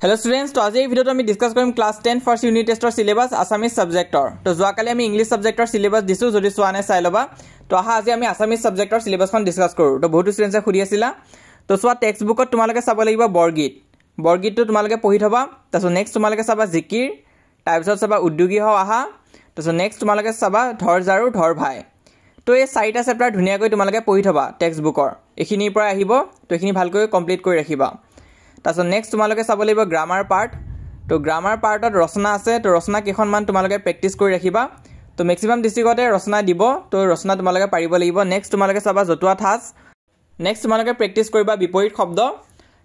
Hello students, to আজি ভিডিওটো আমি ডিসকাস কৰিম ক্লাস 10 ফাৰ্স্ট ইউনিট টেস্টৰ সিলেবাস আসামিজ সাবজেক্টৰ। তো যোৱাকালি আমি ইংলিশ সাবজেক্টৰ সিলেবাস দিছো, যদি চোৱা নাই চাই লবা। তো আজি আমি আসামিজ সাবজেক্টৰ সিলেবাসখন ডিসকাস কৰো। তো বহুত স্টুডেন্টসে খুদি আছিলা। তো চোৱা টেক্সট বুকত তোমালোকে চাব লাগিব বৰগীত। বৰগীতটো তোমালোকে পঢ়ি থবা। তাৰপিছত নেক্সট তোমালোকে চাবা জিকিৰ, তাৰপিছত চাবা উদ্যোগী হও আহা। তাৰপিছত নেক্সট তোমালোকে চাবা ধৰ জাৰু ধৰ ভাই। তো এই চাৰিটা চেপ্টাৰ ধুনীয়াকৈ তোমালোকে পঢ়ি থবা টেক্সট বুকৰ। এখিনিৰ পৰা আহিব, তো এখিনি ভালকৈ কমপ্লিট কৰি ৰাখিবা। তাৰপিছত নেক্সট তোমালোকে চাব লাগিব গ্ৰামাৰ পাৰ্ট। তো গ্ৰামাৰ পাৰ্টত ৰচনা আছে, তো ৰচনা কেইখনমান তোমালোকে প্ৰেক্টিছ কৰি ৰাখিবা। তো মেক্সিমাম ডিষ্ট্ৰিক্টতে ৰচনা দিব, তো ৰচনা তোমালোকে পাৰিব লাগিব। নেক্সট তোমালোকে চাবা জতুৱা ঠাঁচ। নেক্সট তোমালোকে প্ৰেক্টিছ কৰিবা বিপৰীত শব্দ।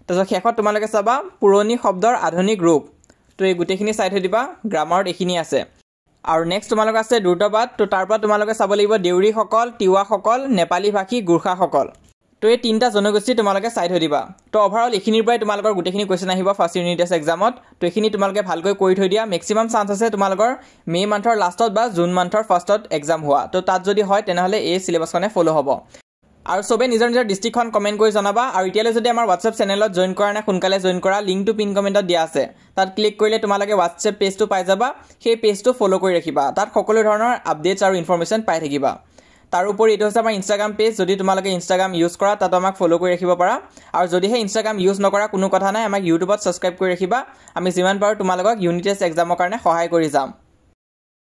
তাৰপিছত শেষত তোমালোকে চাবা পুৰণি শব্দৰ আধুনিক ৰূপ। তো এই গোটেইখিনি চাই থৈ দিবা, গ্ৰামাৰত এইখিনি আছে। আৰু নেক্সট তোমালোকে আছে দ্ৰুতপাত। তো তাৰ পৰা তোমালোকে চাব লাগিব দেউৰীসকল, তিৱাসকল, নেপালী ভাষী, গোৰ্খাসকল। তো এই তিনিটা জনগোষ্ঠী তোমালোকে চাই থৈ দিবা। তো ওভাৰঅল এইখিনিৰ পৰাই তোমালোকৰ গোটেইখিনি কুৱেশ্যন আহিব ফাৰ্ষ্ট ইউনিট টেষ্ট এক্সামত। তো এইখিনি তোমালোকে ভালকৈ কৰি থৈ দিয়া। মেক্সিমাম চান্স আছে তোমালোকৰ মে' মান্থৰ লাষ্টত বা জুন মান্থৰ ফাৰ্ষ্টত এক্সাম হোৱা। তো তাত যদি হয় তেনেহ'লে এই চিলেবাছখনে ফ'ল' হ'ব। আৰু চবে নিজৰ নিজৰ ডিষ্ট্ৰিক্টখন কমেণ্ট কৰি জনাবা। আৰু এতিয়ালৈ যদি আমাৰ হোৱাটছএপ চেনেলত জইন কৰা নাই, সোনকালে জইন কৰা। লিংকটো পিন কমেণ্টত দিয়া আছে, তাত ক্লিক কৰিলে তোমালোকে হোৱাটছএপ পেজটো পাই যাবা। সেই পেজটো ফ'ল' কৰি ৰাখিবা, তাত সকলো ধৰণৰ আপডেটছ আৰু ইনফৰমেশ্যন পাই থাকিবা। তাৰোপৰি এইটো হৈছে আমাৰ ইনষ্টাগ্ৰাম পেজ। যদি তোমালোকে ইনষ্টাগ্ৰাম ইউজ কৰা, তাত আমাক ফ'ল' কৰি ৰাখিব পাৰা। আৰু যদিহে ইনষ্টাগ্ৰাম ইউজ নকৰা, কোনো কথা নাই, আমাক ইউটিউবত ছাবস্ক্ৰাইব কৰি ৰাখিবা। আমি যিমান পাৰোঁ তোমালোকক ইউনিট টেষ্ট এক্সামৰ কাৰণে সহায় কৰি যাম।